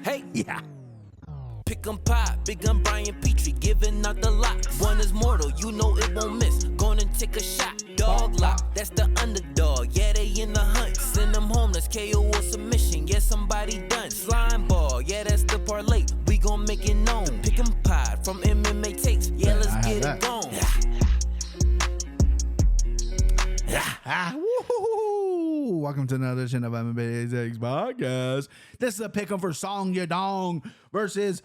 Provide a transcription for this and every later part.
Hey, yeah. Pick 'em pop, big gun Brian Petrie, giving out the lock. One is mortal, you know it won't miss. Going and take a shot. Dog lock, that's the underdog. Yeah, they in the hunt. Send them home, that's KO or submission. Yeah, somebody done. Slime ball, yeah, that's the parlay. We gon' make it known. Pick 'em pop from MMA takes. Yeah, let's get it going. Woo-hoo-hoo. Welcome to another edition of MMA Takes Podcast. This is a pick'em for Song Yadong versus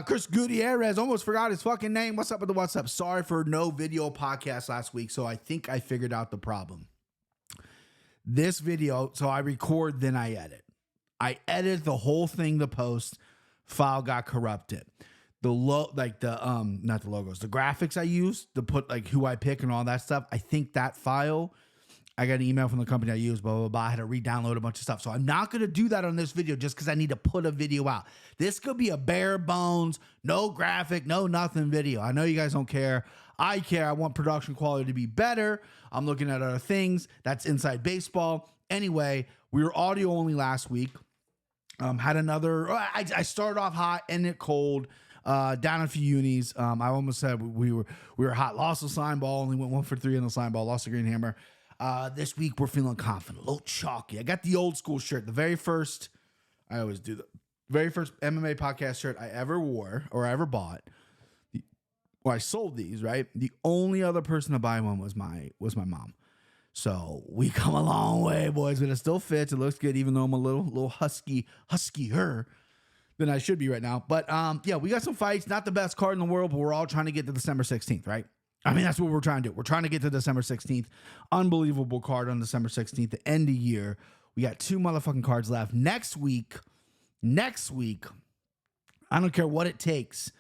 Chris Gutierrez. Almost forgot his fucking name. What's up with the what's up? Sorry for no video podcast last week, so I think I figured out the problem. This video, so I record, then I edit. I edit the whole thing to post. File got corrupted. The not the logos, the graphics I use to put like who I pick and all that stuff. I think that file, I got an email from the company I use, blah, blah, blah. I had to re-download a bunch of stuff. So I'm not going to do that on this video just because I need to put a video out. This could be a bare bones, no graphic, no nothing video. I know you guys don't care. I care. I want production quality to be better. I'm looking at other things. That's inside baseball. Anyway, we were audio only last week. Had another, I started off hot, ended cold. Down a few unis. I almost said we were hot. Lost the slime ball. Only went 1 for 3 on the slime ball. Lost the green hammer. This week we're feeling confident. A little chalky. I got the old school shirt. The very first MMA podcast shirt I ever wore or I ever bought. I sold these, right? The only other person to buy one was my mom. So we come a long way, boys, but it still fits. It looks good, even though I'm a little huskier than I should be right now. But yeah, we got some fights. Not the best card in the world, but we're all trying to get to December 16th, right? I mean, that's what we're trying to do. We're trying to get to December 16th. Unbelievable card on December 16th, the end of year. We got 2 motherfucking cards left. Next week, I don't care what it takes.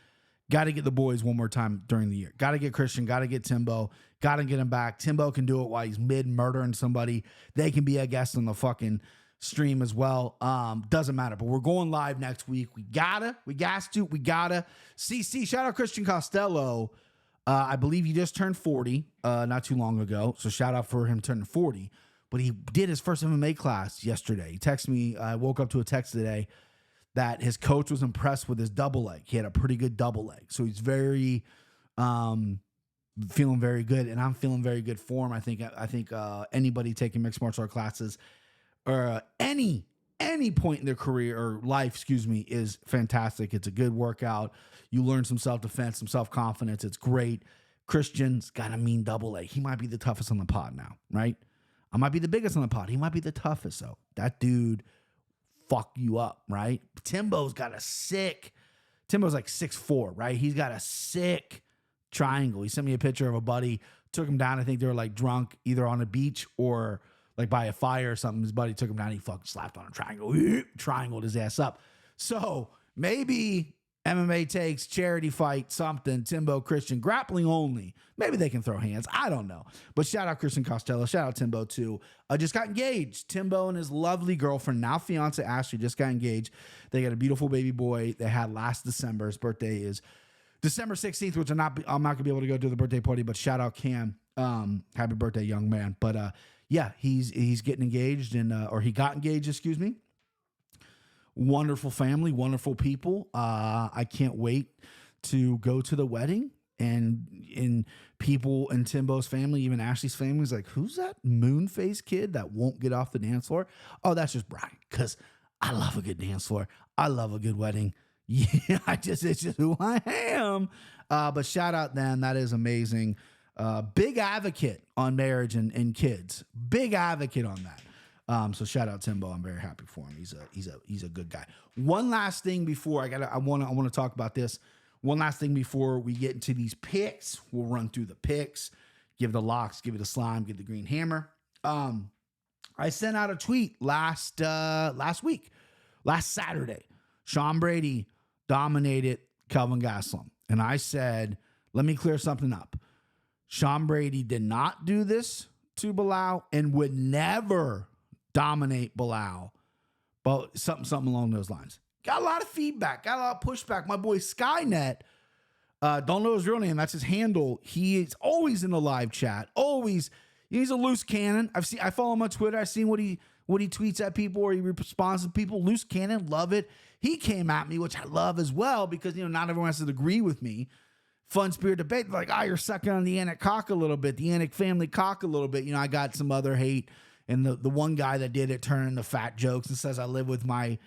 Got to get the boys one more time during the year. Got to get Christian. Got to get Timbo. Got to get him back. Timbo can do it while he's mid-murdering somebody. They can be a guest on the fucking stream as well. Doesn't matter, but we're going live next week. We gotta. CC, shout out Christian Costello. I believe he just turned 40 not too long ago. So shout out for him turning 40. But he did his first MMA class yesterday. He texted me. I woke up to a text today that his coach was impressed with his double leg. He had a pretty good double leg. So he's very feeling very good. And I'm feeling very good for him. I think anybody taking mixed martial art classes or any point in their career or life, is fantastic. It's a good workout. You learn some self-defense, some self-confidence. It's great. Christian's got a mean double leg. He might be the toughest on the pod now, right? I might be the biggest on the pod. He might be the toughest, though. That dude fuck you up, right? Timbo's like 6'4", right? He's got a sick triangle. He sent me a picture of a buddy, took him down. I think they were like drunk either on a beach or like by a fire or something. His buddy took him down. He fucking slapped on a triangle, triangled his ass up. So maybe MMA takes charity fight, something, Timbo, Christian, grappling only. Maybe they can throw hands. I don't know. But shout out Christian Costello. Shout out Timbo too. Just got engaged. Timbo and his lovely girlfriend, now fiance Ashley, just got engaged. They got a beautiful baby boy they had last December. His birthday is December 16th, which I'm not going to be able to go to the birthday party, but shout out Cam. Happy birthday, young man. But yeah, he's getting engaged or he got engaged, excuse me. Wonderful family, wonderful people. I can't wait to go to the wedding and people in Timbo's family, even Ashley's family is like, who's that moon face kid that won't get off the dance floor? Oh, that's just Brian. Cause I love a good dance floor. I love a good wedding. Yeah, it's just who I am. But shout out them. That is amazing. Big advocate on marriage and kids. Big advocate on that. So shout out Timbo. I'm very happy for him. He's a good guy. One last thing before I want to talk about this. One last thing before we get into these picks. We'll run through the picks, give the locks, give it a slime, give the green hammer. I sent out a tweet last Saturday. Sean Brady dominated Kelvin Gastelum. And I said, let me clear something up. Sean Brady did not do this to Bilal and would never dominate Bilal. But something along those lines. Got a lot of feedback, got a lot of pushback. My boy Skynet, don't know his real name. That's his handle. He is always in the live chat. Always. He's a loose cannon. I follow him on Twitter. I've seen what he tweets at people or he responds to people. Loose cannon, love it. he came at me, which I love as well, because, not everyone has to agree with me. Fun spirit debate. Like, you're sucking on the Anik cock a little bit, the Anik family cock a little bit. I got some other hate. And the one guy that did it turned into fat jokes and says I live with my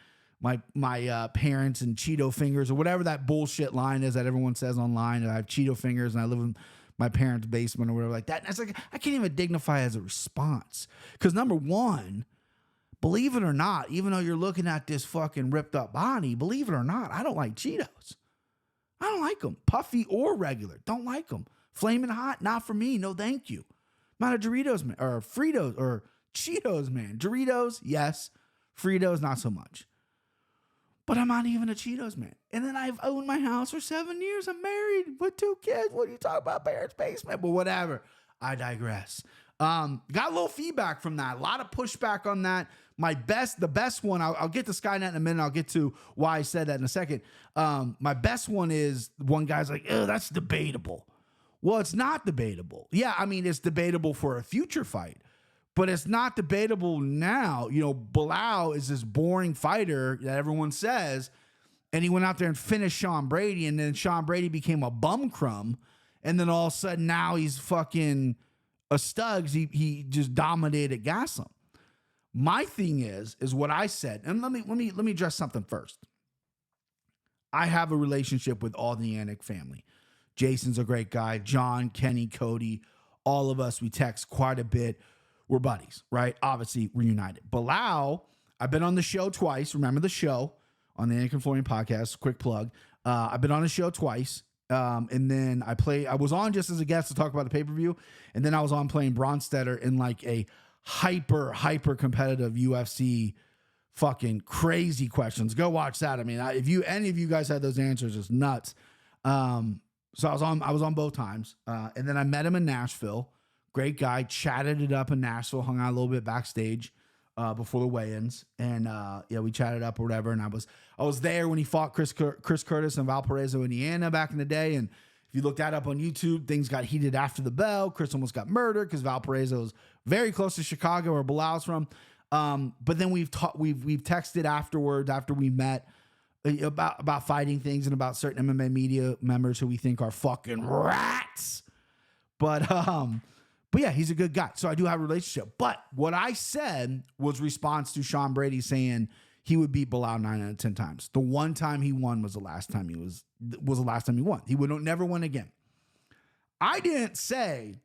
parents and Cheeto fingers, or whatever that bullshit line is that everyone says online. And I have Cheeto fingers and I live in my parents' basement or whatever like that. And it's like, I can't even dignify as a response. Because number one, believe it or not, even though you're looking at this fucking ripped up body, believe it or not, I don't like Cheetos. I don't like them. Puffy or regular. Don't like them. Flaming hot, not for me. No, thank you. I'm not a Doritos man, or Fritos, or Cheetos man. Doritos, yes. Fritos, not so much. But I'm not even a Cheetos man. And then I've owned my house for 7 years. I'm married with 2 kids. What are you talking about? Parents' basement. But whatever. I digress. Got a little feedback from that. A lot of pushback on that. The best one, I'll get to Skynet in a minute. I'll get to why I said that in a second. My best one is one guy's like, oh, that's debatable. Well, it's not debatable. Yeah, I mean, it's debatable for a future fight. But it's not debatable now. Bilal is this boring fighter that everyone says, and he went out there and finished Sean Brady, and then Sean Brady became a bum crumb, and then all of a sudden now he's fucking a Stugs. He just dominated Gaslam. My thing is what I said, and let me address something first. I have a relationship with all the Anik family. Jason's a great guy. John, Kenny, Cody, all of us, we text quite a bit. We're buddies, right? Obviously, we're united. Bilal, I've been on the show twice. Remember the show on the Anik and Florian podcast? Quick plug. I've been on the show twice. And then I was on just as a guest to talk about the pay-per-view. And then I was on playing Bronstetter in like a hyper competitive UFC fucking crazy questions. Go watch that. I mean, if any of you guys had those answers, it's nuts. So I was on both times. And then I met him in Nashville. Great guy, chatted it up in Nashville, hung out a little bit backstage before the weigh-ins, and we chatted up or whatever. And I was there when he fought Chris Curtis in Valparaiso, Indiana, back in the day. And if you look that up on YouTube, things got heated after the bell. Chris almost got murdered because Valparaiso is very close to Chicago, where Bilal's from. But then we've texted afterwards, after we met, about fighting things and about certain MMA media members who we think are fucking rats. But yeah, he's a good guy. So I do have a relationship. But what I said was response to Sean Brady saying he would beat Bilal 9 out of 10 times. The one time he won was the last time he won. He would never win again. I didn't say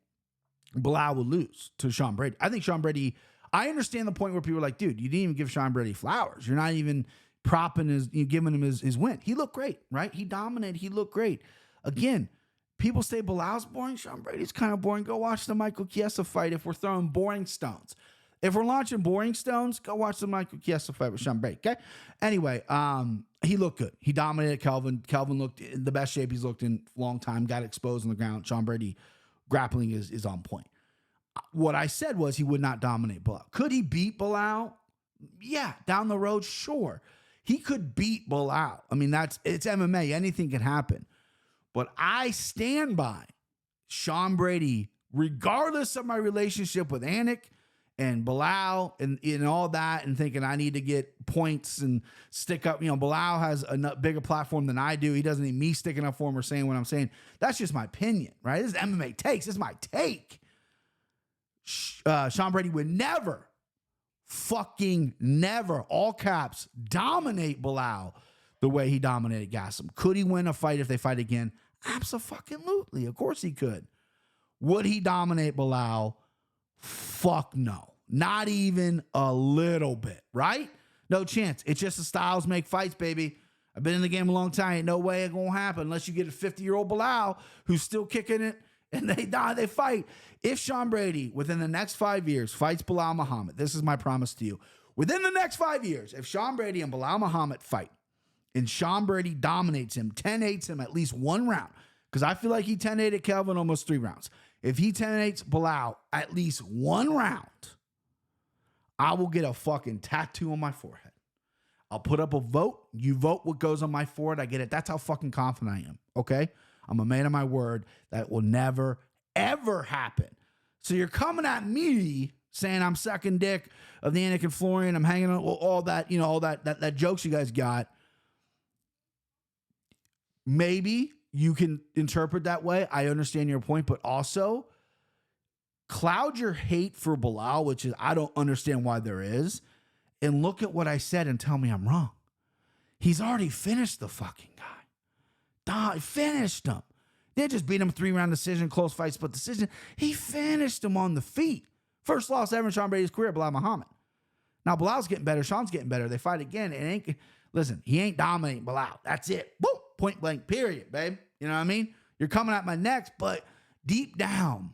Bilal would lose to Sean Brady. I think Sean Brady, I understand the point where people are like, dude, you didn't even give Sean Brady flowers. You're not even giving him his win. He looked great, right? He dominated. He looked great. Again, people say Bilal's boring. Sean Brady's kind of boring. Go watch the Michael Chiesa fight if we're throwing boring stones. If we're launching boring stones, go watch the Michael Chiesa fight with Sean Brady, okay? Anyway, he looked good. He dominated Kelvin. Kelvin looked in the best shape he's looked in a long time, got exposed on the ground. Sean Brady grappling is on point. What I said was he would not dominate Bilal. Could he beat Bilal? Yeah, down the road, sure. He could beat Bilal. I mean, it's MMA. Anything can happen. But I stand by Sean Brady, regardless of my relationship with Anik and Bilal and all that, and thinking I need to get points and stick up. Bilal has a bigger platform than I do. He doesn't need me sticking up for him or saying what I'm saying. That's just my opinion, right? This is MMA takes. This is my take. Sean Brady would never, fucking never, all caps, dominate Bilal the way he dominated Gaslam. Could he win a fight if they fight again? Abso-fucking-lutely. Of course he could. Would he dominate Bilal? Fuck no. Not even a little bit, right? No chance. It's just the styles make fights, baby. I've been in the game a long time. Ain't no way it gonna happen unless you get a 50-year-old Bilal who's still kicking it and they fight. If Sean Brady, within the next 5 years, fights Bilal Muhammad, this is my promise to you. Within the next 5 years, if Sean Brady and Bilal Muhammad fight, and Sean Brady dominates him, 10-8s him at least one round, because I feel like he 10-8'd Kelvin almost 3 rounds. If he 10-8s Bilal at least one round, I will get a fucking tattoo on my forehead. I'll put up a vote. You vote what goes on my forehead. I get it. That's how fucking confident I am, okay? I'm a man of my word. That will never, ever happen. So you're coming at me saying I'm sucking dick of the Anik and Florian. I'm hanging on all that, all that jokes you guys got. maybe you can interpret that way. I understand your point, but also cloud your hate for Bilal, which is I don't understand why there is, and look at what I said and tell me I'm wrong. He's already finished the fucking guy. Finished him. They just beat him 3-round decision, close fight, split decision. He finished him on the feet. First loss ever in Sean Brady's career, Bilal Muhammad. Now Bilal's getting better. Sean's getting better. They fight again. Listen, he ain't dominating Bilal. That's it. Boom. Point blank, period, babe. You know what I mean? You're coming at my neck, but deep down,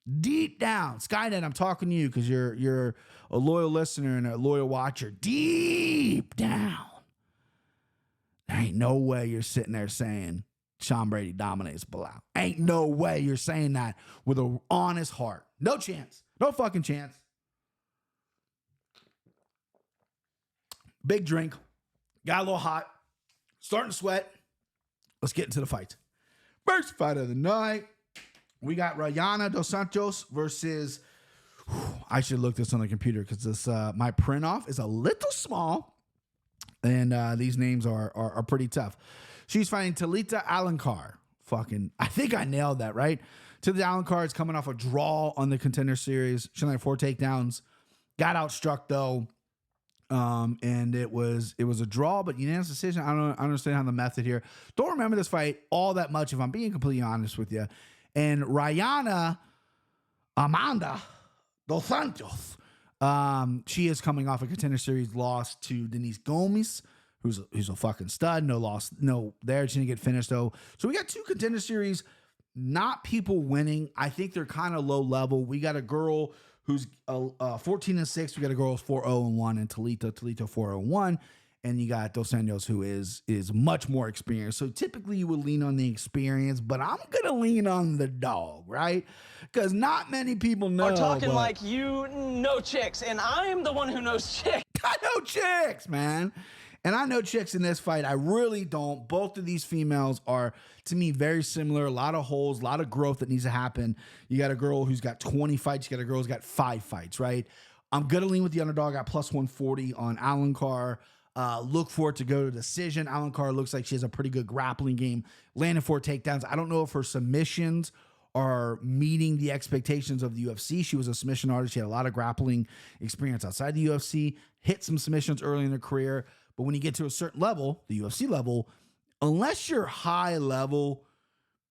Skynet, I'm talking to you because you're a loyal listener and a loyal watcher. Deep down, there ain't no way you're sitting there saying Sean Brady dominates Bilal. Ain't no way you're saying that with an honest heart. No chance. No fucking chance. Big drink. Got a little hot. Starting to sweat. Let's get into the fight. First fight of the night. We got Rayana Dos Santos versus... I should look this on the computer because this my print off is a little small. And these names are pretty tough. She's fighting Talita Alankar. I think I nailed that, right? Talita Alankar is coming off a draw on the Contender Series. She only had 4 takedowns. Got outstruck, though. And it was a draw, but unanimous decision. I don't understand how the method here. Don't remember this fight all that much, if I'm being completely honest with you. And Rayana Amanda Dos Santos, she is coming off a Contender Series loss to Denise Gomes, who's a fucking stud. No loss, no there. She didn't get finished though. So we got 2 Contender Series, not people winning. I think they're kind of low level. We got a girl who's 14-6. We got a girl who's 4-0-1, and Talita 4-0-1. And you got Dos Santos, who is much more experienced. So typically you would lean on the experience, but I'm gonna lean on the dog, right? Because not many people know. Are talking like you know chicks, and I am the one who knows chicks. I know chicks, man. And I know chicks in this fight. I really don't. Both of these females are, to me, very similar. A lot of holes, a lot of growth that needs to happen. You got a girl who's got 20 fights. You got a girl who's got 5 fights, right? I'm going to lean with the underdog. I got plus 140 on Alankar. Look for it to go to decision. Alankar looks like she has a pretty good grappling game. Landed 4 takedowns. I don't know if her submissions are meeting the expectations of the UFC. She was a submission artist. She had a lot of grappling experience outside the UFC. Hit some submissions early in her career. But when you get to a certain level, the UFC level, unless you're high level,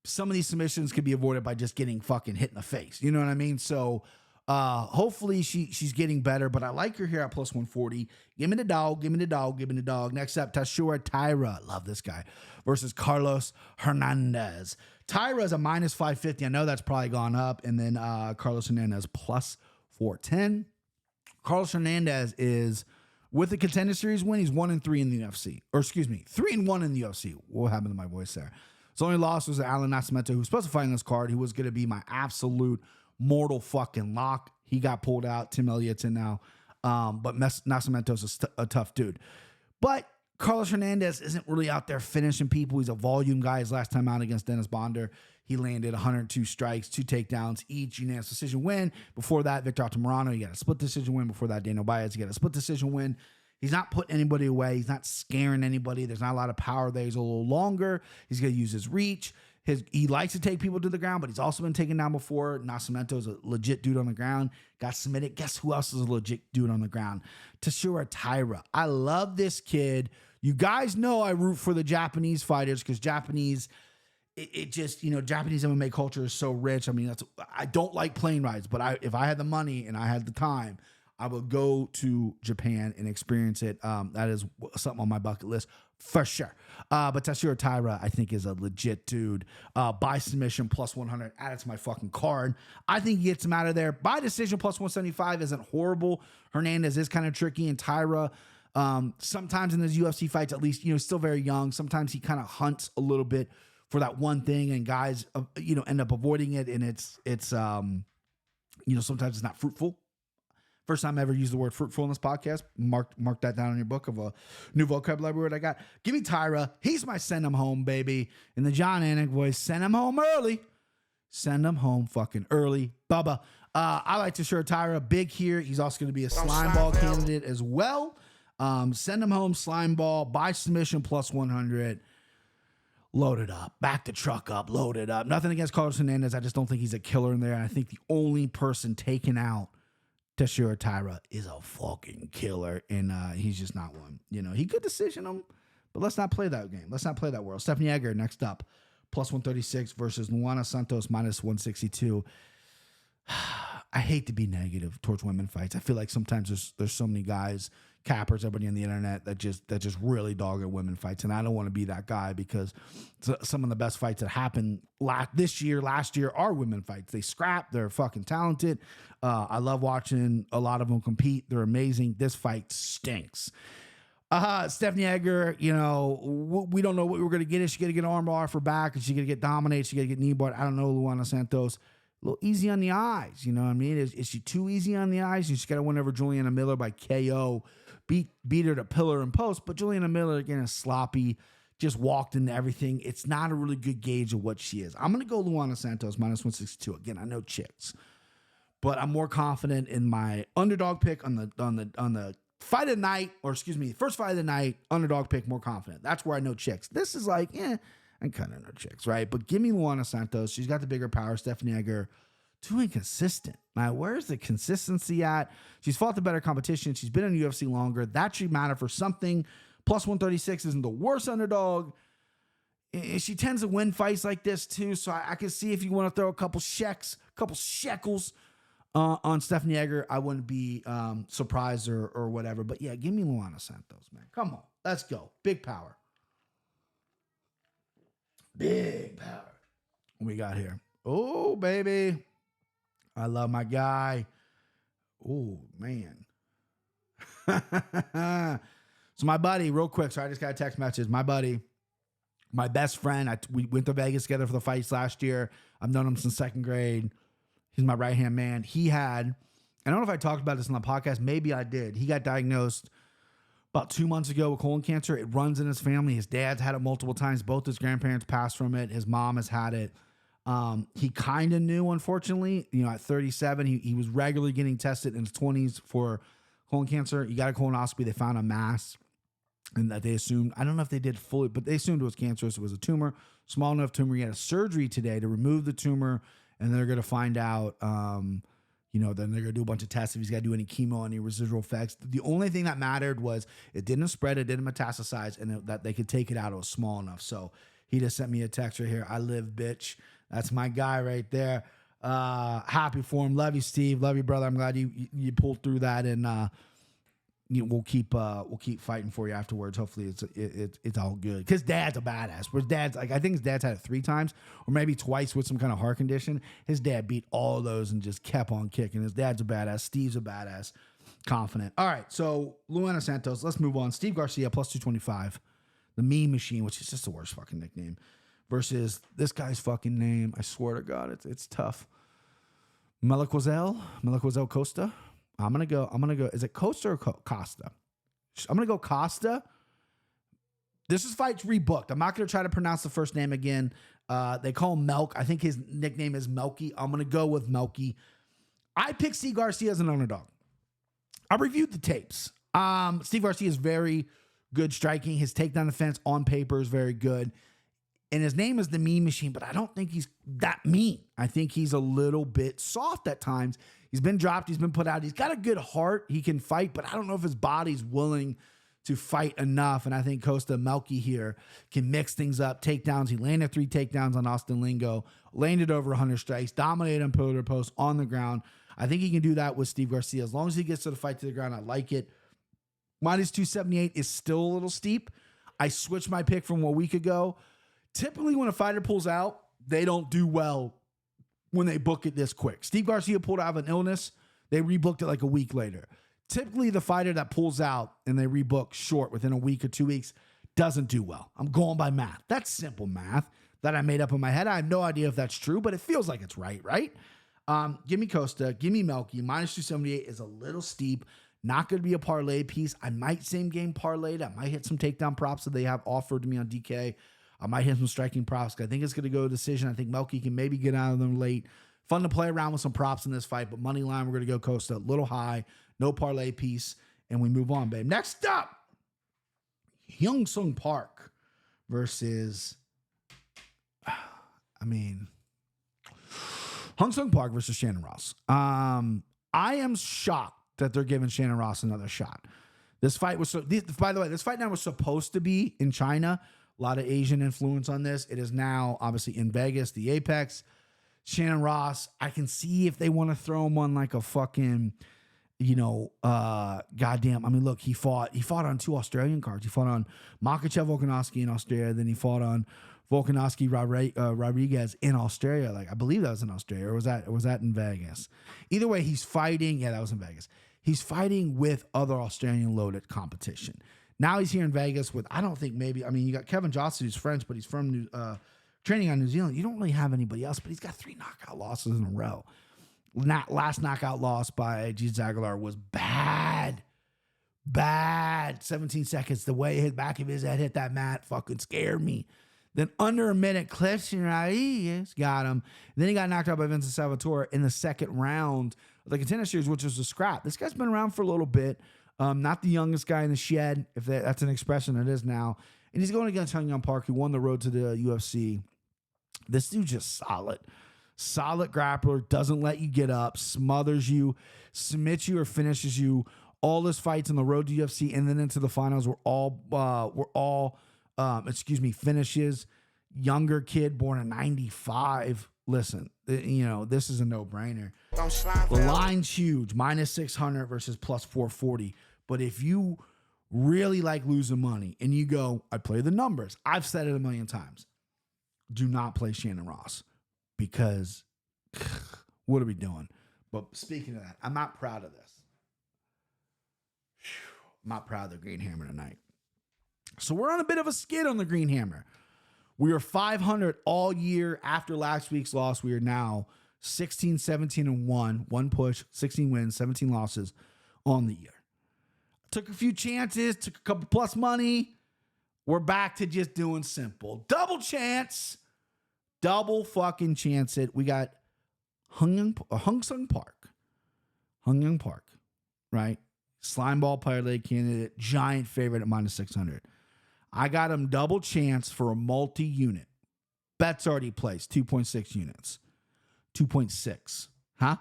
some of these submissions can be avoided by just getting fucking hit in the face. You know what I mean? So hopefully she's getting better, but I like her here at plus 140. Give me the dog, give me the dog, give me the dog. Next up, Tashura Taira, love this guy, versus Carlos Hernandez. Taira is a minus 550. I know that's probably gone up. And then Carlos Hernandez plus 410. Carlos Hernandez is... with the Contender Series win, he's 1-3 in the UFC. Or excuse me, 3-1 in the UFC. What happened to my voice there? His only loss was Alan Nascimento, who was supposed to fight on this card. He was going to be my absolute mortal fucking lock. He got pulled out. Tim Elliott's in now. But Nascimento's a tough dude. But Carlos Hernandez isn't really out there finishing people. He's a volume guy. His last time out against Dennis Bonder, he landed 102 strikes, 2 takedowns, each unanimous decision win. Before that, Victor Altamirano, he got a split decision win. Before that, Daniel Baez, he got a split decision win. He's not putting anybody away. He's not scaring anybody. There's not a lot of power there. He's a little longer. He's going to use his reach. He likes to take people to the ground, but he's also been taken down before. Nascimento's a legit dude on the ground. Got submitted. Guess who else is a legit dude on the ground? Tashura Taira. I love this kid. You guys know I root for the Japanese fighters because Japanese... It just, Japanese MMA culture is so rich. I mean, I don't like plane rides, but if I had the money and I had the time, I would go to Japan and experience it. That is something on my bucket list for sure. But Tashura Taira, I think, is a legit dude. By submission, plus 100. Add it to my fucking card. I think he gets him out of there. By decision, plus 175 isn't horrible. Hernandez is kind of tricky, and Taira, sometimes in his UFC fights, at least, still very young. Sometimes he kind of hunts a little bit for that one thing, and guys, end up avoiding it, and it's sometimes it's not fruitful. First time I ever used the word fruitful in this podcast. Mark that down in your book of a new vocabulary word I got. Give me Taira. He's my send him home, baby. In the John Anik voice, send him home early. Send him home fucking early. Bubba. I like Tashura Taira. Big here. He's also going to be a slime ball candidate as well. Send him home, slime ball, by submission, plus 100. load it up, back the truck up, load it up. Nothing against Carlos Hernandez. I just don't think he's a killer in there. And I think the only person taking out Tashiro Taira is a fucking killer, and he's just not one. You know, he could decision him, but let's not play that game. Let's not play that world. Stephanie Egger next up, plus 136 versus Luana Santos, minus 162. I hate to be negative towards women fights. I feel like sometimes there's so many guys, cappers, everybody on the internet that just really dog at women fights, and I don't want to be that guy because some of the best fights that happened last year are women fights. They scrap. They're fucking talented. I love watching a lot of them compete. They're amazing. This fight stinks. Stephanie Egger, you know, we don't know what we're going to get. Is she going to get an arm bar off her back? Is she going to get dominated? Is she going to get knee barred? I don't know. Luana Santos, a little easy on the eyes. You know what I mean? Is she too easy on the eyes? She's got to win over Juliana Miller by KO. Beat her to pillar and post, but Juliana Miller, again, is sloppy, just walked into everything. It's not a really good gauge of what she is. I'm going to go Luana Santos, minus 162. Again, I know chicks, but I'm more confident in my underdog pick on the fight of the night, or excuse me, first fight of the night, underdog pick, more confident. That's where I know chicks. This is like, I kind of know chicks, right? But give me Luana Santos. She's got the bigger power. Stephanie Egger, too inconsistent. Now, where's the consistency at? She's fought the better competition. She's been in UFC longer. That should matter for something. Plus 136 isn't the worst underdog. She tends to win fights like this too. So I can see if you want to throw a couple shekels on Stephanie Egger, I wouldn't be surprised or whatever. But yeah, give me Luana Santos, man. Come on, let's go. Big power. Big power. What we got here? Oh, baby. I love my guy. Oh, man. So my buddy, real quick, so I just got a text message. My buddy, my best friend, we went to Vegas together for the fights last year. I've known him since second grade. He's my right-hand man. He had, I don't know if I talked about this on the podcast. Maybe I did. He got diagnosed about 2 months ago with colon cancer. It runs in his family. His dad's had it multiple times. Both his grandparents passed from it. His mom has had it. He kind of knew, unfortunately, you know, at 37, he was regularly getting tested in his 20s for colon cancer. He got a colonoscopy. They found a mass, and that they assumed, I don't know if they did fully, but they assumed it was cancerous. It was a tumor, small enough tumor. He had a surgery today to remove the tumor, and they're going to find out, you know, then they're going to do a bunch of tests if he's got to do any chemo, any residual effects. The only thing that mattered was it didn't spread, it didn't metastasize, and that they could take it out. It was small enough. So he just sent me a text right here. I live, bitch. That's my guy right there. Happy for him. Love you, Steve. Love you, brother. I'm glad you pulled through that, and we'll keep fighting for you afterwards. Hopefully it's all good. Because Dad's a badass. Whereas Dad's like, I think his dad's had it 3 times or maybe twice with some kind of heart condition. His dad beat all of those and just kept on kicking. His dad's a badass. Steve's a badass. Confident. All right, so Luana Santos. Let's move on. Steve Garcia plus 225. The Meme Machine, which is just the worst fucking nickname. Versus this guy's fucking name. I swear to God, it's tough. Meliquazel Costa. I'm gonna go. Is it Costa or Costa? I'm gonna go Costa. This fight's rebooked. I'm not gonna try to pronounce the first name again. They call him Melk. I think his nickname is Melky. I'm gonna go with Melky. I picked Steve Garcia as an underdog. I reviewed the tapes. Steve Garcia is very good striking. His takedown defense on paper is very good. And his name is the Meme Machine, but I don't think he's that mean. I think he's a little bit soft at times. He's been dropped. He's been put out. He's got a good heart. He can fight, but I don't know if his body's willing to fight enough. And I think Costa Melky here can mix things up. Takedowns. He landed 3 takedowns on Austin Lingo. Landed over 100 strikes. Dominated on pillar to post on the ground. I think he can do that with Steve Garcia. As long as he gets to the fight to the ground, I like it. Minus 278 is still a little steep. I switched my pick from a week ago. Typically, when a fighter pulls out, they don't do well when they book it this quick. Steve Garcia pulled out of an illness. They rebooked it like a week later. Typically, the fighter that pulls out and they rebook short within a week or 2 weeks doesn't do well. I'm going by math. That's simple math that I made up in my head. I have no idea if that's true, but it feels like it's right? Give me Costa. Give me Melky. Minus 278 is a little steep. Not going to be a parlay piece. I might same game parlay. I might hit some takedown props that they have offered to me on DK. I might hit some striking props. I think it's going to go to decision. I think Melky can maybe get out of them late. Fun to play around with some props in this fight, but money line, we're going to go Costa. A little high, no parlay piece, and we move on, babe. Next up, Hyung Sung Park versus mean, Hung Sung Park versus Shannon Ross. I am shocked that they're giving Shannon Ross another shot. This fight was by the way, this fight now was supposed to be in China. A lot of Asian influence on this. It is now obviously in Vegas, the Apex. Shannon Ross, I can see if they want to throw him on like a fucking, goddamn. I mean, look, he fought on 2 Australian cards. He fought on Makhachev Volkanovski in Australia. Then he fought on Volkanovski Rodriguez in Australia. Like, I believe that was in Australia, or was that in Vegas? Either way, he's fighting. Yeah, that was in Vegas. He's fighting with other Australian loaded competition. Now he's here in Vegas with, I don't think maybe, I mean, you got Kevin Johnson, who's French, but he's from training on New Zealand. You don't really have anybody else, but he's got 3 knockout losses in a row. Last knockout loss by Jesus Aguilar was bad. 17 seconds. The way his back of his head hit that mat fucking scared me. Then under a minute, Clifton Rodriguez got him. Then he got knocked out by Vincent Salvatore in the second round of the Contender Series, which was a scrap. This guy's been around for a little bit. Not the youngest guy in the shed, if that's an expression it is now. And he's going against Hung Young Park, who won the road to the UFC. This dude's just solid. Solid grappler, doesn't let you get up, smothers you, submits you or finishes you. All his fights on the road to UFC and then into the finals were all finishes. Younger kid, born in 95. Listen, this is a no-brainer. The line's huge, -600 versus +440. But if you really like losing money and you go, I play the numbers. I've said it a million times. Do not play Shannon Ross because what are we doing? But speaking of that, I'm not proud of this. I'm not proud of the Green Hammer tonight. So we're on a bit of a skid on the Green Hammer. We are 500 all year after last week's loss. We are now 16, 17, and 1. 1 push, 16 wins, 17 losses on the year. Took a few chances, took a couple plus money. We're back to just doing simple. Double chance. Double fucking chance it. We got Hung Sung Park. Hung Young Park, right? Slimeball parlay candidate, giant favorite at -600. I got him double chance for a multi-unit. Bet's already placed, 2.6 units. 2.6. Huh?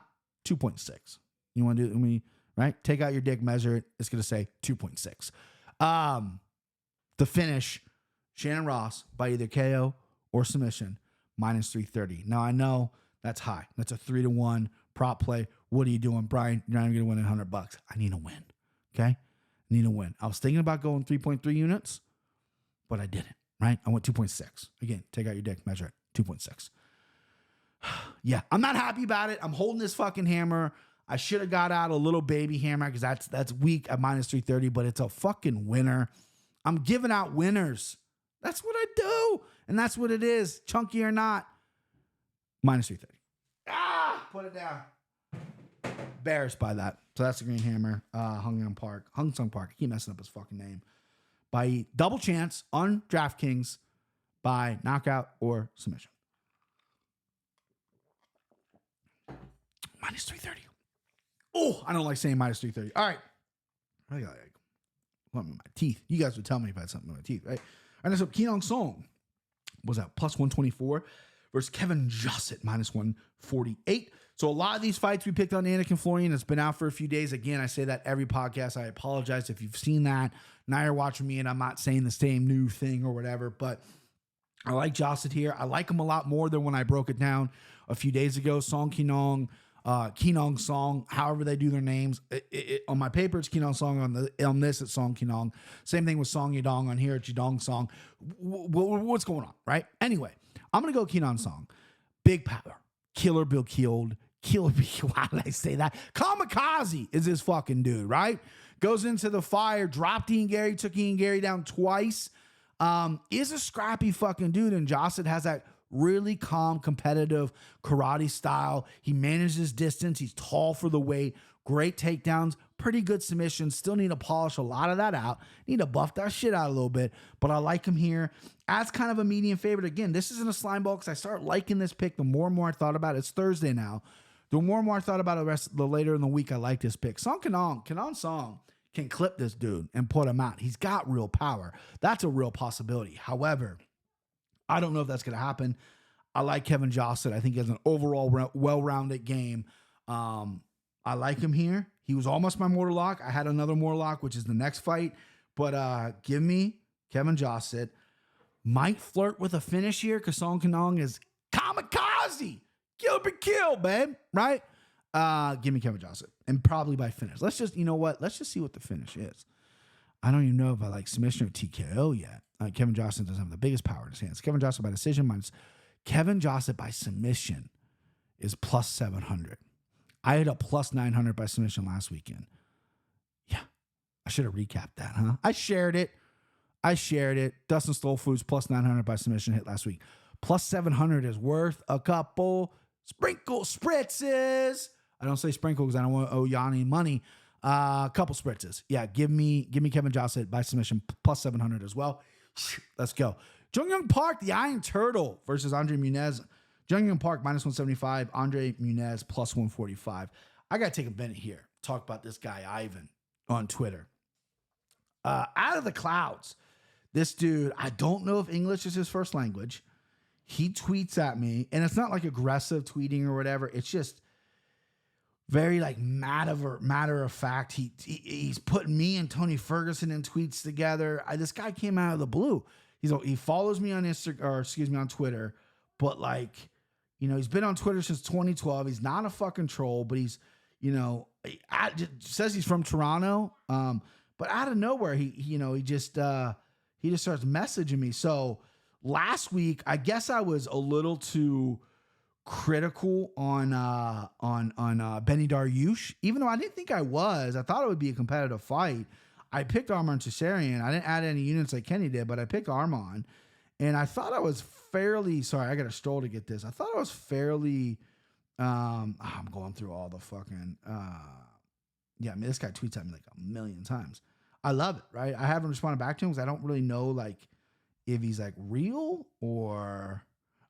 2.6. You want to do it? Right? Take out your dick, measure it. It's going to say 2.6. The finish, Shannon Ross by either KO or submission, -330. Now, I know that's high. That's a 3-1 prop play. What are you doing, Brian? You're not even going to win $100. I need a win. Okay? I need a win. I was thinking about going 3.3 units, but I didn't, right? I went 2.6. Again, take out your dick, measure it. 2.6. Yeah, I'm not happy about it. I'm holding this fucking hammer. I should have got out a little baby hammer because that's weak at -330, but it's a fucking winner. I'm giving out winners. That's what I do. And that's what it is, chunky or not. -330. Put it down. Embarrassed by that. So that's the Green Hammer. Hung Sung Park. I keep messing up his fucking name. By double chance on DraftKings by knockout or submission. -330. Oh, I don't like saying -330. All right. I got something in my teeth. You guys would tell me if I had something in my teeth, right? All right, so Keonong Song was at +124 versus Kevin Jossett, -148. So a lot of these fights we picked on Anakin Florian. It's been out for a few days. Again, I say that every podcast. I apologize if you've seen that. Now you're watching me and I'm not saying the same new thing or whatever, but I like Jossett here. I like him a lot more than when I broke it down a few days ago. Song Keonong, Keonong Song, however they do their names. On my paper, it's Keonong Song. On this, it's Song Keonong. Same thing with Song Yadong. On here, it's Yadong Song. What's going on, right? Anyway, I'm going to go Keonong Song. Big power. Killer Bill Killed. Why did I say that? Kamikaze is this fucking dude, right? Goes into the fire, dropped Ian Gary, took Ian Gary down twice. Is a scrappy fucking dude, and Jossett has that really calm, competitive karate style. He manages distance. He's tall for the weight. Great takedowns. Pretty good submissions. Still need to polish a lot of that out. Need to buff that shit out a little bit. But I like him here as kind of a medium favorite. Again, this isn't a slime ball because I start liking this pick the more and more I thought about it. It's Thursday now. The more and more I thought about the later in the week, I like this pick. Song Keonong Song can clip this dude and put him out. He's got real power. That's a real possibility. However, I don't know if that's going to happen. I like Kevin Johnson. I think he has an overall well-rounded game. I like him here. He was almost my mortal lock. I had another mortal lock, which is the next fight. But give me Kevin Johnson. Might flirt with a finish here because Song Kanong is kamikaze. Gilbert kill, babe. Right? Give me Kevin Johnson. And probably by finish. Let's just, you know what? Let's just see what the finish is. I don't even know if I like submission or TKO yet. Kevin Johnson doesn't have the biggest power in his hands. Kevin Johnson by decision minus Kevin Johnson by submission is plus 700. I had a plus 900 by submission last weekend. Yeah, I should have recapped that, huh? I shared it. Dustin Stole Foods plus 900 by submission hit last week. Plus 700 is worth a couple sprinkle spritzes. I don't say sprinkle because I don't want to owe Yanni money. A couple spritzes. Yeah, give me Kevin Johnson by submission plus 700 as well. Let's go. Jung-Young Park, the Iron Turtle versus Andre Muniz. Jung-Young Park minus 175. Andre Muniz plus 145. I got to take a minute here. Talk about this guy, Ivan, on Twitter. Out of the clouds, this dude, I don't know if English is his first language. He tweets at me, and it's not like aggressive tweeting or whatever. It's just very like matter of fact. He's putting me and Tony Ferguson in tweets together. This guy came out of the blue. He follows me on on Twitter, but like, you know, he's been on Twitter since 2012. He's not a fucking troll, but he's, you know, says he's from Toronto. But out of nowhere, he just starts messaging me. So last week, I guess I was a little too critical on Benny Dariush, even though I didn't think I was. I thought it would be a competitive fight. I picked Arman Tsarukyan. I didn't add any units like Kenny did, but I picked Arman, and I thought I was fairly. Sorry, I got a stroll to get this. I thought I was fairly. I'm going through all the fucking. Yeah, I mean, this guy tweets at me like a million times. I love it, right? I haven't responded back to him because I don't really know like if he's like real or.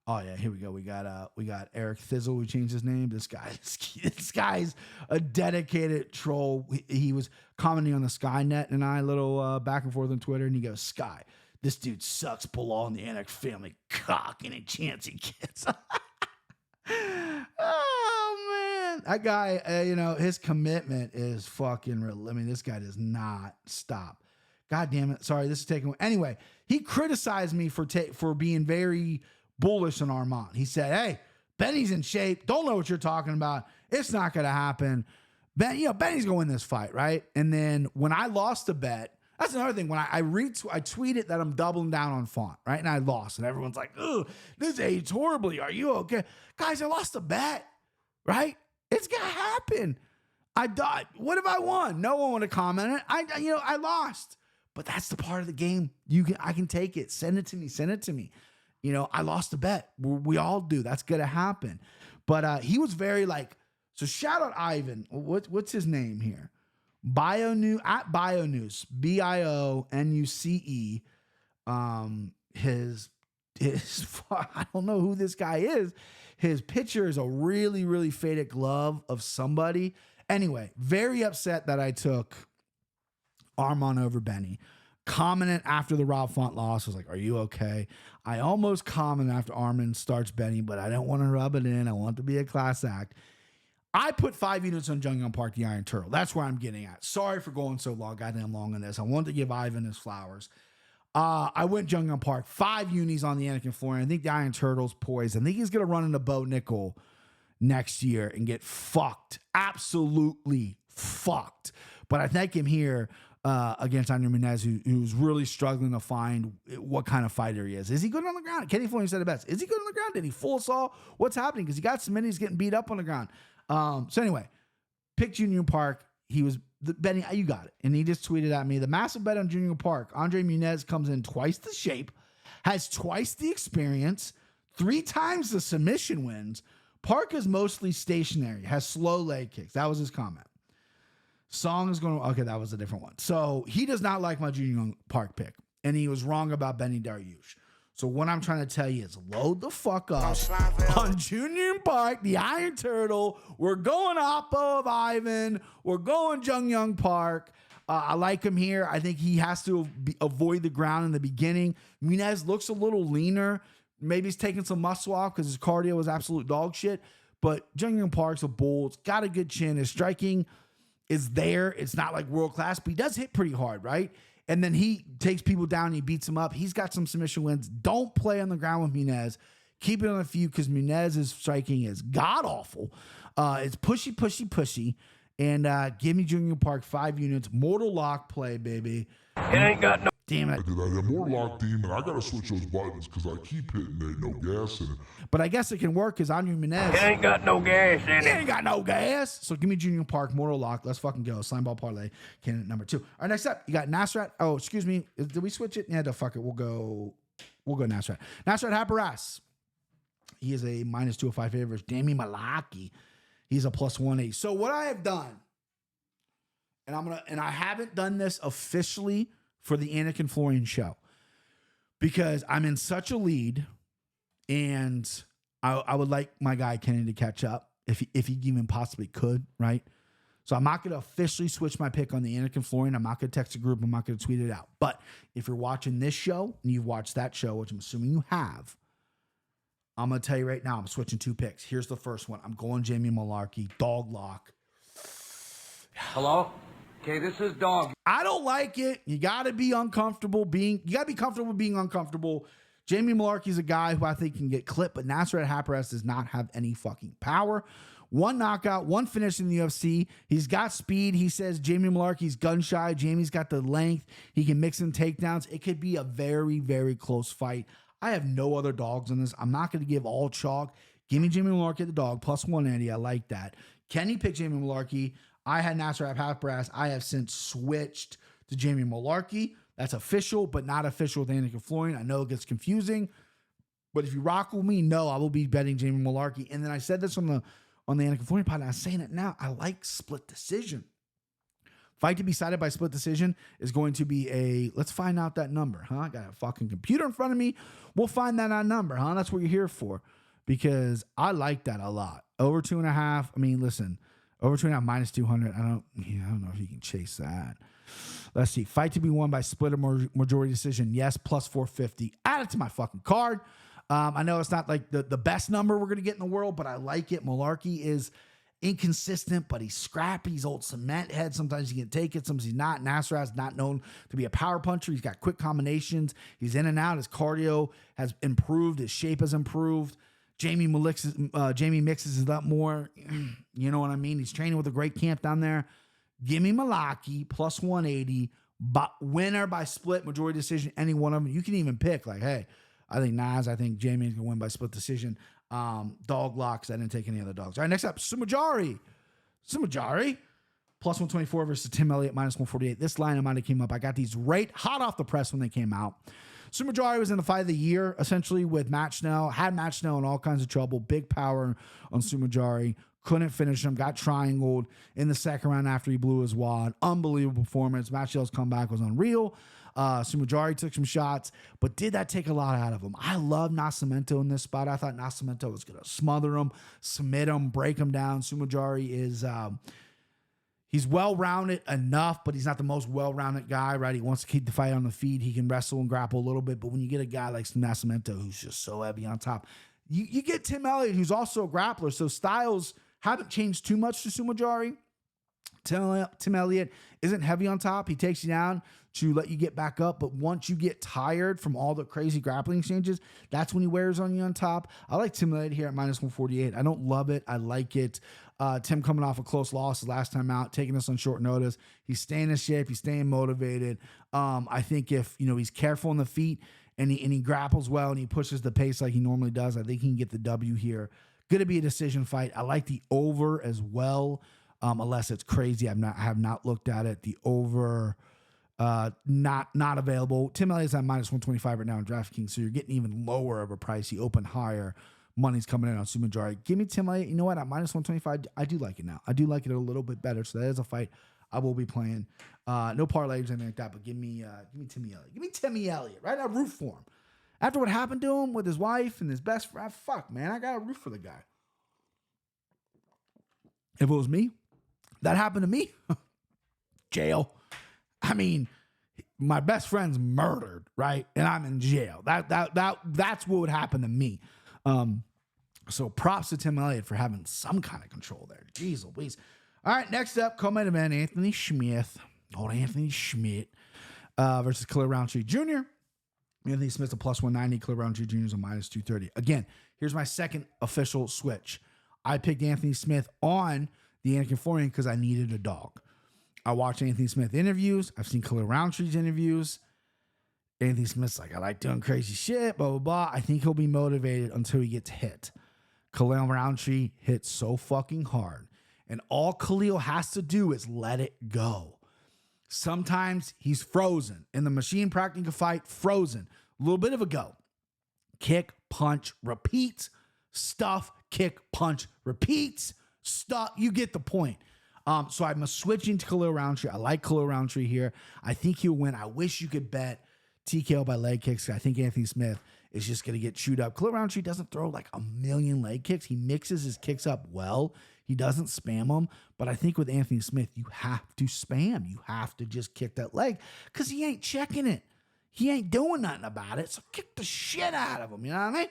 Oh yeah, here we go. We got Eric Thizzle who changed his name. This guy's a dedicated troll. He was commenting on the Skynet and I a little back and forth on Twitter, and he goes, "Sky, this dude sucks. Belong in the Anik family. Cock any chance he gets." Oh man, that guy. His commitment is fucking real. I mean, this guy does not stop. God damn it. Sorry, this is taking away. Anyway, he criticized me for being very bullish on Arman. He said, "Hey, Benny's in shape. Don't know what you're talking about. It's not going to happen. Benny's going to win this fight, right?" And then when I lost the bet, that's another thing. When I tweeted that I'm doubling down on Font, right? And I lost, and everyone's like, "Ugh, this aged horribly. Are you okay?" Guys, I lost the bet, right? It's going to happen. I died. What if I won? No one would have commented. I lost. But that's the part of the game. I can take it. Send it to me. I lost the bet. We all do. That's going to happen. But he was very like, so shout out Ivan. What's his name here? BioNews, at BioNews, BioNuce. His I don't know who this guy is. His picture is a really, really faded glove of somebody. Anyway, very upset that I took Arman over Benny. Commented after the Rob Font loss, was like, "Are you okay?" I almost commented after Arman starts Benny, but I don't want to rub it in. I want it to be a class act. I put 5 units on Jung-Young Park, the Iron Turtle. That's where I'm getting at. Sorry for going so goddamn long on this. I wanted to give Ivan his flowers. I went Jung-Young Park, 5 unis on the Anakin Florian. I think the Iron Turtle's poised. I think he's going to run into Bo Nickel next year and get fucked. Absolutely fucked. But I thank him here against Andre Muniz, who's really struggling to find what kind of fighter he is. Is he good on the ground? Kenny Florian said it best. Is he good on the ground? Did he full assault? What's happening? Because he got submitted. He's getting beat up on the ground. So anyway, pick Junior Park. He was Benny. You got it. And he just tweeted at me, the massive bet on Junior Park. Andre Muniz comes in twice the shape, has twice the experience, 3 times the submission wins. Park is mostly stationary, has slow leg kicks. That was his comment. Song is going to, okay, that was a different one. So he does not like my Junior Park pick, and he was wrong about Benny Dariush. So what I'm trying to tell you is load the fuck up on Junior Park, the Iron Turtle. We're going Oppo of Ivan. We're going Jung-Young Park. I like him here. I think he has to avoid the ground in the beginning. Muniz looks a little leaner. Maybe he's taking some muscle off because his cardio was absolute dog shit. But Jung Young Park's a bull. It's got a good chin. His striking is there. It's not like world class, but he does hit pretty hard, right? And then he takes people down and he beats them up. He's got some submission wins. Don't play on the ground with Munez. Keep it on a few because Munez's striking is god-awful. It's pushy. And give me Junior Park 5 units. Mortal lock play, baby. It ain't got no. Damn it. I did. I have more lock demon. I gotta switch those buttons because I keep hitting there, no gas in it. But I guess it can work because Andrew Munez. It ain't got no gas in He it. ain't got no gas. So give me Junior Park, Mortal Lock. Let's fucking go. Slime ball parlay, candidate number 2. All right, next up, you got Nasrat. Oh, excuse me. Did we switch it? Yeah, no, fuck it. We'll go Nasrat. Nasrat Haparas. He is a minus 205 favorite. Dami Malaki. He's a plus 180. So what I have done, and I haven't done this officially for the Anakin Florian show because I'm in such a lead and I would like my guy Kenny to catch up if he even possibly could, right? So I'm not going to officially switch my pick on the Anakin Florian. I'm not going to text a group. I'm not going to tweet it out. But if you're watching this show and you've watched that show, which I'm assuming you have, I'm going to tell you right now, I'm switching 2 picks. Here's the first one. I'm going Jamie Malarkey, dog lock. Hello? Okay, this is Dog. I don't like it. You got to be comfortable being uncomfortable. Jamie Malarkey's a guy who I think can get clipped, but Nasrat Haparas does not have any fucking power. 1 knockout, 1 finish in the UFC. He's got speed. He says Jamie Malarkey's gun shy. Jamie's got the length. He can mix in takedowns. It could be a very, very close fight. I have no other dogs on this. I'm not going to give all chalk. Give me Jamie Malarkey at the dog, plus 180. I like that. Kenny picked Jamie Malarkey. I had Nasrat Haparas. I have since switched to Jamie Malarkey. That's official, but not official with Anakin Florian. I know it gets confusing, but if you rock with me, no, I will be betting Jamie Malarkey. And then I said this on the Anakin Florian pod, and I'm saying it now. I like split decision. Fight to be decided by split decision is going to be let's find out that number, huh? I got a fucking computer in front of me. We'll find that number, huh? That's what you're here for, because I like that a lot. Over 2.5. I mean, listen. Over 2.5 minus 200. I don't know if you can chase that. Let's see. Fight to be won by split or majority decision. Yes, plus 450. Add it to my fucking card. I know it's not like the best number we're going to get in the world, but I like it. Malarkey is inconsistent, but he's scrappy. He's old cement head. Sometimes he can take it. Sometimes he's not. Nasrat's not known to be a power puncher. He's got quick combinations. He's in and out. His cardio has improved. His shape has improved. Jamie mixes it up more. You know what I mean? He's training with a great camp down there. Give me Malaki, plus 180. But winner by split, majority decision, any one of them. You can even pick, like, hey, I think Jamie's going to win by split decision. Dog locks. I didn't take any other dogs. All right, next up, Sumajari, plus 124 versus Tim Elliott, minus 148. This line might have came up. I got these right hot off the press when they came out. Sumajari was in the fight of the year, essentially, with Matt Schnell. Had Matt Schnell in all kinds of trouble. Big power on Sumajari. Couldn't finish him. Got triangled in the second round after he blew his wad. Unbelievable performance. Matt Schnell's comeback was unreal. Sumajari took some shots, but did that take a lot out of him? I love Nascimento in this spot. I thought Nascimento was going to smother him, submit him, break him down. Sumajari is... he's well-rounded enough, but he's not the most well-rounded guy, right? He wants to keep the fight on the feet. He can wrestle and grapple a little bit, but when you get a guy like Nascimento who's just so heavy on top, you get Tim Elliott, who's also a grappler, so styles haven't changed too much to Sumajari. Tim Elliott isn't heavy on top. He takes you down to let you get back up, but once you get tired from all the crazy grappling exchanges, that's when he wears on you on top. I like Tim Elliott here at minus 148. I don't love it. I like it. Tim coming off a close loss the last time out, taking us on short notice. He's staying in shape. He's staying motivated. I think if he's careful on the feet and he grapples well and he pushes the pace like he normally does, I think he can get the W here. Going to be a decision fight. I like the over as well, unless it's crazy. I have not looked at it. The over not available. Tim Elliott's at minus 125 right now in DraftKings, so you're getting even lower of a price. He opened higher. Money's coming in on Sumajari. Give me Tim Elliott. You know what? At minus 125, I do like it now. I do like it a little bit better. So that is a fight I will be playing. No parlays or anything like that, but give me Timmy Elliott. Give me Timmy Elliott. Right? I root for him. After what happened to him with his wife and his best friend, fuck, man, I got to root for the guy. If it was me, that happened to me. Jail. I mean, my best friend's murdered, right? And I'm in jail. That's what would happen to me. So props to Tim Elliott for having some kind of control there. Jeez Louise. All right, next up, co-main event, Anthony Smith. Old Anthony Schmidt versus Khalil Roundtree Jr. Anthony Smith's a plus 190. Khalil Roundtree Jr. is a minus 230. Again, here's my second official switch. I picked Anthony Smith on the Anakin Florian because I needed a dog. I watched Anthony Smith interviews. I've seen Khalil Roundtree's interviews. Anthony Smith's like, I like doing crazy shit, blah, blah, blah. I think he'll be motivated until he gets hit. Khalil Roundtree hits so fucking hard. And all Khalil has to do is let it go. Sometimes he's frozen. In the machine practicing a fight, frozen. A little bit of a go. Kick, punch, repeat. Stuff, kick, punch, repeats. Stuff. You get the point. So I'm switching to Khalil Roundtree. I like Khalil Roundtree here. I think he'll win. I wish you could bet TKO by leg kicks. I think Anthony Smith is just going to get chewed up. Khalil Roundtree doesn't throw like a million leg kicks. He mixes his kicks up well. He doesn't spam them. But I think with Anthony Smith, you have to spam. You have to just kick that leg because he ain't checking it. He ain't doing nothing about it. So kick the shit out of him. You know what I mean?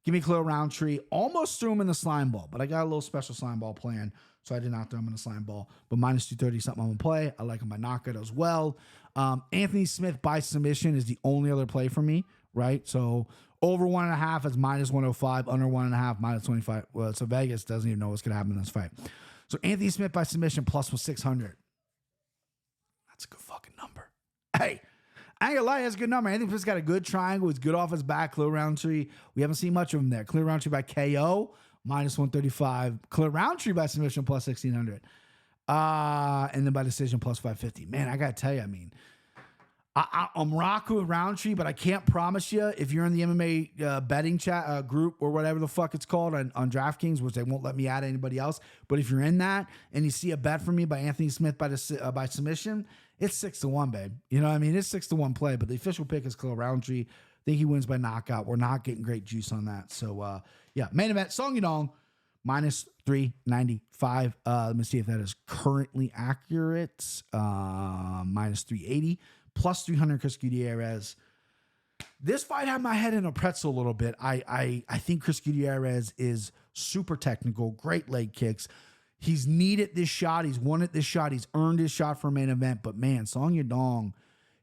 Give me Khalil Roundtree. Almost threw him in the slime ball, but I got a little special slime ball plan, so I did not throw him in the slime ball. But minus 230, something I'm going to play. I like him by knockout as well. Anthony Smith by submission is the only other play for me, right? So over 1.5 is minus 105, under 1.5, minus 25. Well, so Vegas doesn't even know what's going to happen in this fight. So Anthony Smith by submission plus was 600. That's a good fucking number. Hey, I ain't gonna lie, that's a good number. Anthony Smith's got a good triangle. He's good off his back. Khalil Roundtree, we haven't seen much of him there. Khalil Roundtree by KO, minus 135. Khalil Roundtree by submission plus 1,600. And then by decision plus 550. Man, I gotta tell you, I mean, I'm rocking with Roundtree, but I can't promise you if you're in the MMA betting chat group or whatever the fuck it's called on DraftKings, which they won't let me add anybody else. But if you're in that and you see a bet for me by Anthony Smith by submission, it's 6-1, babe. You know what I mean? It's 6-1 play, but the official pick is Khalil Roundtree. I think he wins by knockout. We're not getting great juice on that. So, yeah, main event, Song Yadong, minus 395. Let me see if that is currently accurate. Minus 380. Plus 300, Chris Gutierrez. This fight had my head in a pretzel a little bit. I think Chris Gutierrez is super technical, great leg kicks. He's needed this shot. He's wanted this shot. He's earned his shot for a main event. But man, Song Yadong,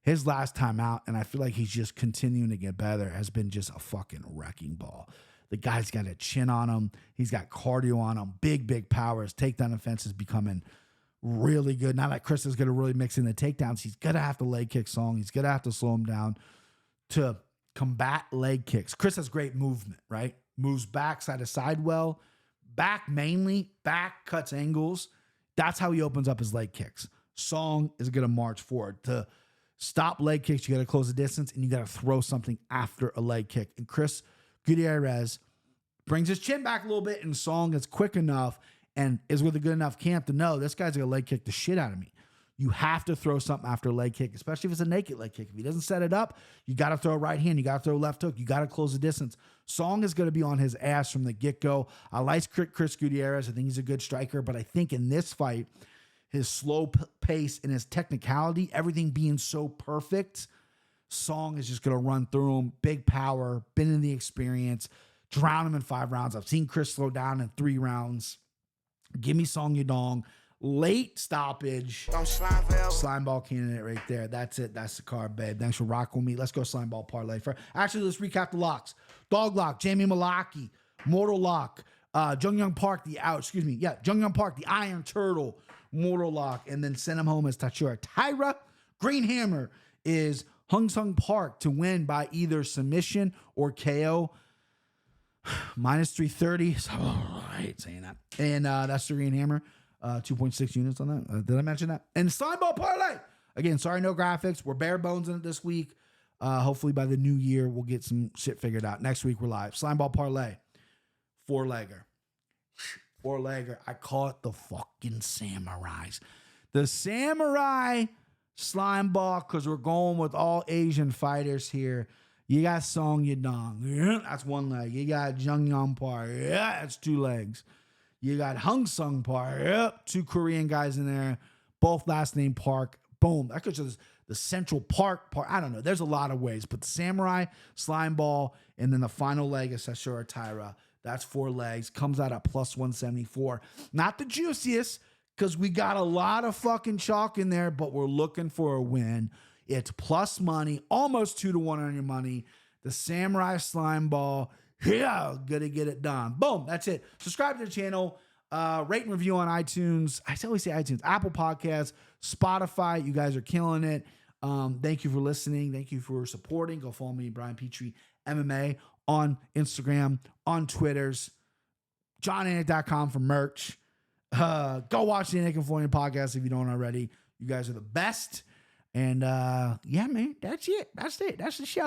his last time out, and I feel like he's just continuing to get better, has been just a fucking wrecking ball. The guy's got a chin on him. He's got cardio on him. Big power. His takedown offense is becoming really good. Now that Chris is going to really mix in the takedowns, he's going to have to leg kick Song. He's going to have to slow him down to combat leg kicks. Chris has great movement, right? Moves back, side to side well. Back mainly, back cuts angles. That's how he opens up his leg kicks. Song is going to march forward. To stop leg kicks, you got to close the distance, and you got to throw something after a leg kick. And Chris Gutierrez brings his chin back a little bit, and Song is quick enough and is with a good enough camp to know this guy's going to leg kick the shit out of me. You have to throw something after a leg kick, especially if it's a naked leg kick. If he doesn't set it up, you got to throw a right hand. You got to throw a left hook. You got to close the distance. Song is going to be on his ass from the get-go. I like Chris Gutierrez. I think he's a good striker, but I think in this fight, his slow pace and his technicality, everything being so perfect, Song is just going to run through him. Big power, been in the experience, drown him in 5 rounds. I've seen Chris slow down in 3 rounds. Give me Song Yadong. Late stoppage. Slime ball candidate right there. That's it. That's the card, babe. Thanks for rocking with me. Let's go slime ball parlay. Actually, let's recap the locks. Dog lock, Jamie Malaki. Mortal lock, Jung Young Park, Jung Young Park, the Iron Turtle. Mortal lock. And then send him home as Tachura Tyra. Green Hammer is Hung Sung Park to win by either submission or KO. Minus 330. So, I hate saying that. And that's the Green Hammer. 2.6 units on that. Did I mention that? And slime ball parlay. Again, sorry, no graphics. We're bare bones in it this week. Hopefully by the new year, we'll get some shit figured out. Next week, we're live. Slime ball parlay. 4-legger. 4-legger. I call it the fucking samurais. The samurai slime ball, because we're going with all Asian fighters here. You got Song Yadong. Yeah, that's 1 leg. You got Jung Young Park. Yeah, that's 2 legs. You got Hung Sung Park. Yep, 2 Korean guys in there. Both last name Park. Boom. the Central Park part. I don't know. There's a lot of ways, but the Samurai, Slime Ball, and then the final leg is Sashura Taira. That's 4 legs. Comes out at plus 174. Not the juiciest, because we got a lot of fucking chalk in there, but we're looking for a win. It's plus money, almost 2-1 on your money. The Samurai Slime Ball. Yeah, gonna get it done. Boom, that's it. Subscribe to the channel. Rate and review on iTunes. I always say iTunes, Apple Podcasts, Spotify. You guys are killing it. Thank you for listening. Thank you for supporting. Go follow me, Brian Petrie MMA, on Instagram, on Twitters, johnanik.com for merch. Go watch the Anik and Florian podcast if you don't already. You guys are the best. And yeah, man, that's it. That's the show.